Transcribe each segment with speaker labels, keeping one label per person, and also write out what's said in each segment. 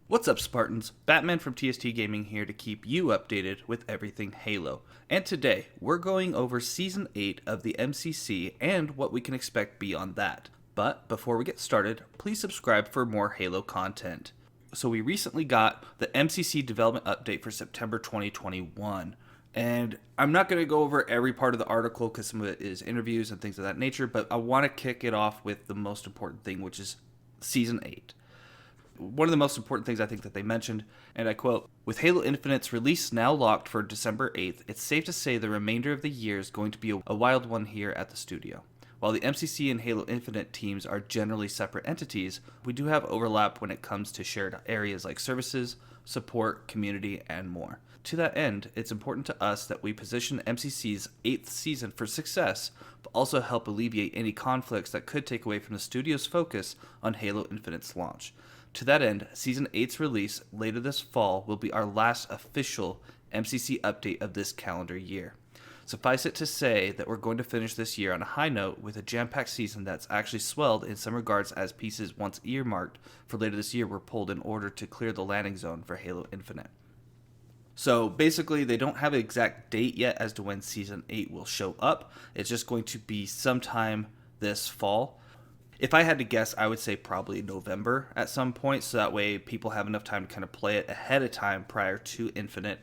Speaker 1: What's up, Spartans? Batman from TST Gaming here to keep you updated with everything Halo. And today, we're going over Season 8 of the MCC and what we can expect beyond that. But before we get started, please subscribe for more Halo content. So we recently got the MCC Development update for September 2021. And I'm not going to go over every part of the article because some of it is interviews and things of that nature, but I want to kick it off with the most important thing, which is Season 8. One of the most important things I think that they mentioned, and I quote, "With Halo Infinite's release now locked for December 8th, it's safe to say the remainder of the year is going to be a wild one here at the studio. While the MCC and Halo Infinite teams are generally separate entities, we do have overlap when it comes to shared areas like services, support, community, and more. To that end, it's important to us that we position MCC's 8th season for success, but also help alleviate any conflicts that could take away from the studio's focus on Halo Infinite's launch. To that end, Season 8's release later this fall will be our last official MCC update of this calendar year. Suffice it to say that we're going to finish this year on a high note with a jam-packed season that's actually swelled in some regards, as pieces once earmarked for later this year were pulled in order to clear the landing zone for Halo Infinite." So basically, they don't have an exact date yet as to when Season 8 will show up. It's just going to be sometime this fall. If I had to guess, I would say probably November at some point, so that way people have enough time to kind of play it ahead of time prior to Infinite.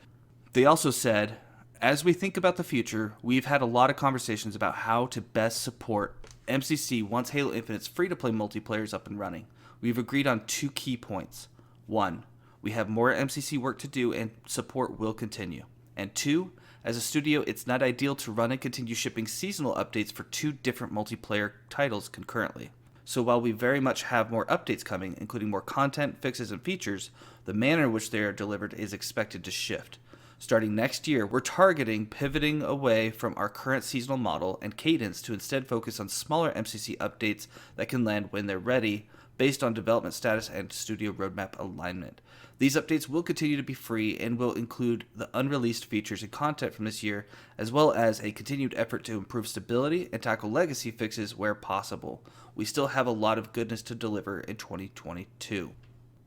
Speaker 1: They also said, "As we think about the future, we've had a lot of conversations about how to best support MCC once Halo Infinite's free-to-play multiplayer is up and running. We've agreed on 2 key points. 1, we have more MCC work to do and support will continue. And 2, as a studio, it's not ideal to run and continue shipping seasonal updates for 2 different multiplayer titles concurrently. So while we very much have more updates coming, including more content, fixes, and features, the manner in which they are delivered is expected to shift. Starting next year, we're targeting pivoting away from our current seasonal model and cadence to instead focus on smaller MCC updates that can land when they're ready, based on development status and studio roadmap alignment. These updates will continue to be free and will include the unreleased features and content from this year, as well as a continued effort to improve stability and tackle legacy fixes where possible. We still have a lot of goodness to deliver in 2022.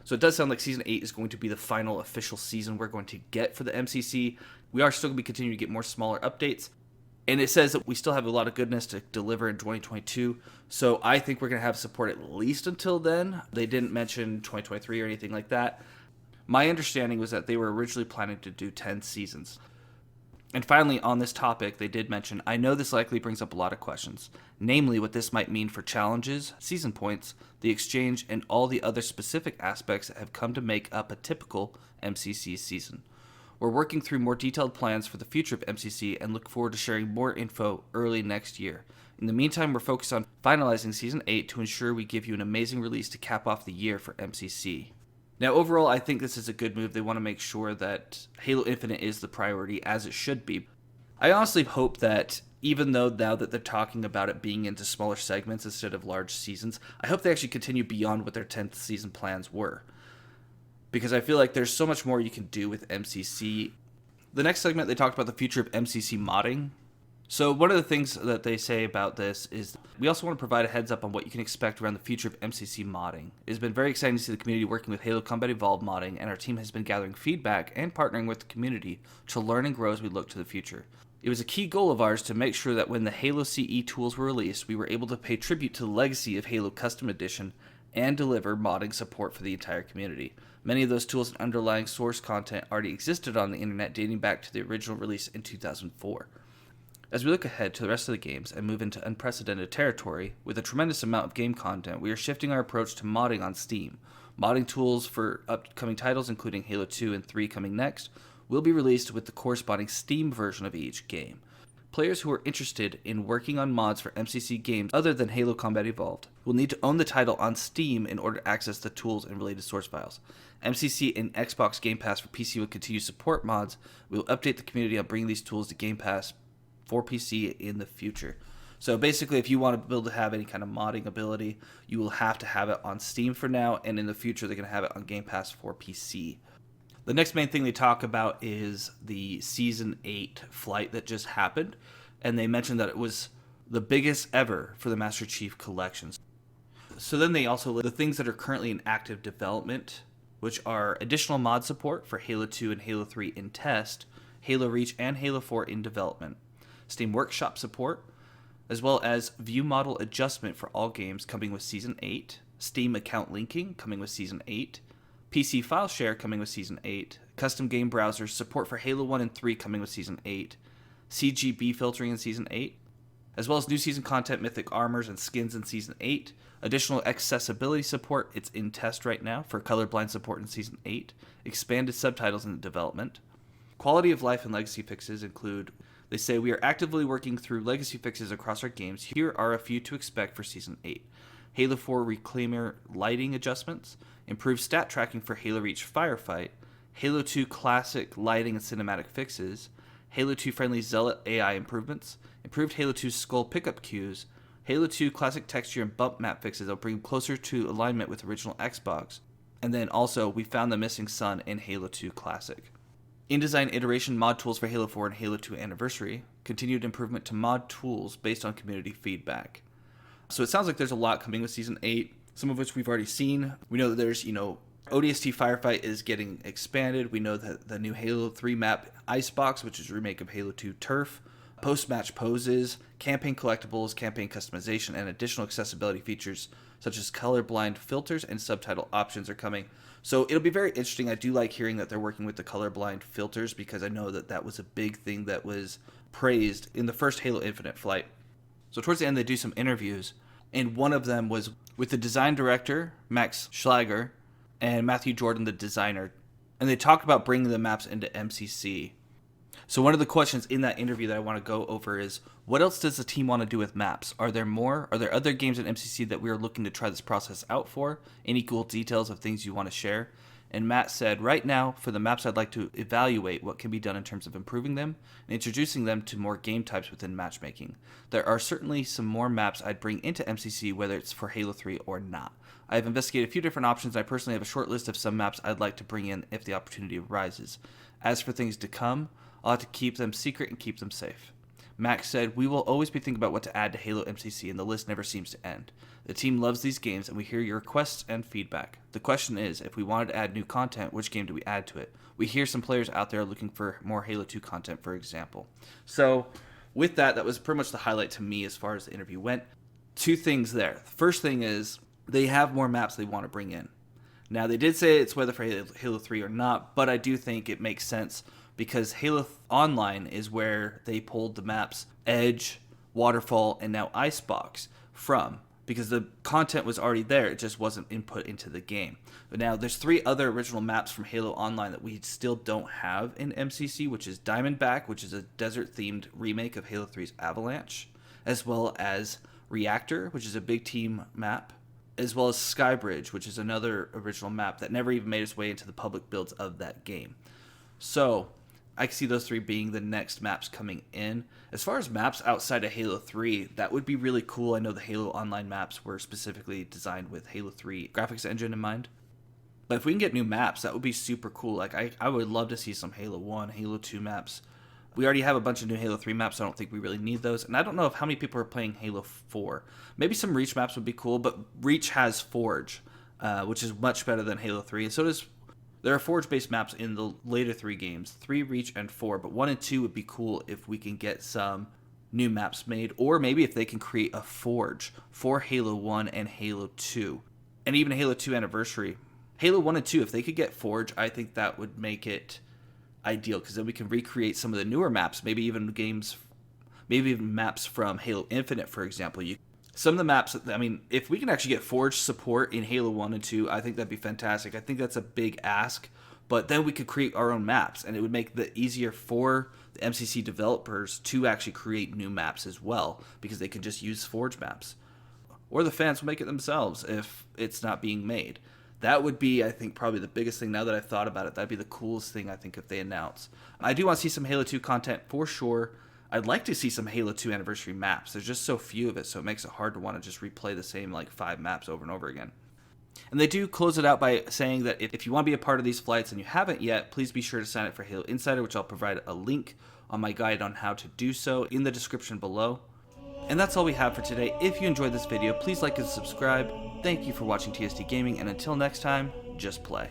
Speaker 1: So it does sound like Season 8 is going to be the final official season we're going to get for the MCC. We are still going to be continuing to get more smaller updates. And it says that we still have a lot of goodness to deliver in 2022. So I think we're going to have support at least until then. They didn't mention 2023 or anything like that. My understanding was that they were originally planning to do 10 seasons. And finally, on this topic, they did mention, "I know this likely brings up a lot of questions, namely what this might mean for challenges, season points, the exchange, and all the other specific aspects that have come to make up a typical MCC season. We're working through more detailed plans for the future of MCC and look forward to sharing more info early next year. In the meantime, we're focused on finalizing Season 8 to ensure we give you an amazing release to cap off the year for MCC." Now, overall, I think this is a good move. They want to make sure that Halo Infinite is the priority, as it should be. I honestly hope that, even though now that they're talking about it being into smaller segments instead of large seasons, I hope they actually continue beyond what their 10th season plans were. Because I feel like there's so much more you can do with MCC. The next segment, they talked about the future of MCC modding. So one of the things that they say about this is we also want to provide a heads up on what you can expect around the future of MCC modding. It has been very exciting to see the community working with Halo Combat Evolved modding, and our team has been gathering feedback and partnering with the community to learn and grow as we look to the future. It was a key goal of ours to make sure that when the Halo CE tools were released, we were able to pay tribute to the legacy of Halo Custom Edition and deliver modding support for the entire community. Many of those tools and underlying source content already existed on the internet dating back to the original release in 2004. As we look ahead to the rest of the games and move into unprecedented territory, with a tremendous amount of game content, we are shifting our approach to modding on Steam. Modding tools for upcoming titles, including Halo 2 and 3 coming next, will be released with the corresponding Steam version of each game. Players who are interested in working on mods for MCC games other than Halo Combat Evolved will need to own the title on Steam in order to access the tools and related source files. MCC and Xbox Game Pass for PC will continue to support mods. We will update the community on bringing these tools to Game Pass for PC in the future. So basically, if you want to be able to have any kind of modding ability, you will have to have it on Steam for now, and in the future they're going to have it on Game Pass for PC. The next main thing they talk about is the Season 8 flight that just happened, and they mentioned that it was the biggest ever for the Master Chief Collections. So then they also list the things that are currently in active development which are additional mod support for Halo 2 and Halo 3 in test, Halo Reach and Halo 4 in development, Steam Workshop support, as well as view model adjustment for all games coming with Season 8, Steam account linking coming with Season 8, PC file share coming with Season 8, custom game browsers, support for Halo 1 and 3 coming with Season 8, CGB filtering in Season 8, as well as new season content, mythic armors and skins in Season 8, additional accessibility support, it's in test right now, for colorblind support in Season 8, expanded subtitles in development. Quality of life and legacy fixes include, they say, we are actively working through legacy fixes across our games. Here are a few to expect for Season 8. Halo 4 Reclaimer lighting adjustments, improved stat tracking for Halo Reach Firefight, Halo 2 Classic lighting and cinematic fixes, Halo 2 friendly Zealot AI improvements, improved Halo 2 skull pickup queues, Halo 2 classic texture and bump map fixes that will bring closer to alignment with original Xbox, and then also we found the missing sun in Halo 2 Classic. InDesign iteration mod tools for Halo 4 and Halo 2 Anniversary, continued improvement to mod tools based on community feedback. So it sounds like there's a lot coming with Season 8, some of which we've already seen. We know that there's, ODST Firefight is getting expanded. We know that the new Halo 3 map Icebox, which is a remake of Halo 2 Turf, post-match poses, campaign collectibles, campaign customization, and additional accessibility features such as colorblind filters and subtitle options are coming. So it'll be very interesting. I do like hearing that they're working with the colorblind filters because I know that that was a big thing that was praised in the first Halo Infinite flight. So towards the end, they do some interviews, and one of them was with the design director, Max Schlager, and Matthew Jordan, the designer, and they talked about bringing the maps into MCC. So one of the questions in that interview that I want to go over is, what else does the team want to do with maps? Are there more? Are there other games in MCC that we are looking to try this process out for? Any cool details of things you want to share? And Matt said, right now, for the maps, I'd like to evaluate what can be done in terms of improving them and introducing them to more game types within matchmaking. There are certainly some more maps I'd bring into MCC, whether it's for Halo 3 or not. I have investigated a few different options. I personally have a short list of some maps I'd like to bring in if the opportunity arises. As for things to come, I'll have to keep them secret and keep them safe. Max said, we will always be thinking about what to add to Halo MCC, and the list never seems to end. The team loves these games, and we hear your requests and feedback. The question is, if we wanted to add new content, which game do we add to it? We hear some players out there looking for more Halo 2 content, for example. So, with that, that was pretty much the highlight to me as far as the interview went. Two things there. The first thing is, they have more maps they want to bring in. Now, they did say it's whether for Halo 3 or not, but I do think it makes sense because Halo Online is where they pulled the maps Edge, Waterfall, and now Icebox from, because the content was already there, it just wasn't input into the game. But now there's 3 other original maps from Halo Online that we still don't have in MCC, which is Diamondback, which is a desert-themed remake of Halo 3's Avalanche, as well as Reactor, which is a big team map, as well as Skybridge, which is another original map that never even made its way into the public builds of that game. So I can see those 3 being the next maps coming in. As far as maps outside of Halo 3, that would be really cool. I know the Halo Online maps were specifically designed with Halo 3 graphics engine in mind. But if we can get new maps, that would be super cool. Like, I would love to see some Halo 1, Halo 2 maps. We already have a bunch of new Halo 3 maps, so I don't think we really need those. And I don't know how many people are playing Halo 4. Maybe some Reach maps would be cool, but Reach has Forge, which is much better than Halo 3. And so does... There are Forge-based maps in the later 3 games, 3, Reach, and 4, but 1 and 2 would be cool if we can get some new maps made, or maybe if they can create a Forge for Halo 1 and Halo 2, and even Halo 2 Anniversary. Halo 1 and 2, if they could get Forge, I think that would make it ideal, because then we can recreate some of the newer maps, maybe even maps from Halo Infinite, for example. Some of the maps, I mean, if we can actually get Forge support in Halo 1 and 2, I think that'd be fantastic. I think that's a big ask, but then we could create our own maps, and it would make it easier for the MCC developers to actually create new maps as well, because they could just use Forge maps. Or the fans will make it themselves if it's not being made. That would be, I think, probably the biggest thing now that I've thought about it. That'd be the coolest thing, I think, if they announce. I do want to see some Halo 2 content for sure. I'd like to see some Halo 2 Anniversary maps. There's just so few of it, so it makes it hard to want to just replay the same 5 maps over and over again. And they do close it out by saying that if you want to be a part of these flights and you haven't yet, please be sure to sign up for Halo Insider, which I'll provide a link on my guide on how to do so in the description below. And that's all we have for today. If you enjoyed this video, please like and subscribe. Thank you for watching TST Gaming, and until next time, just play.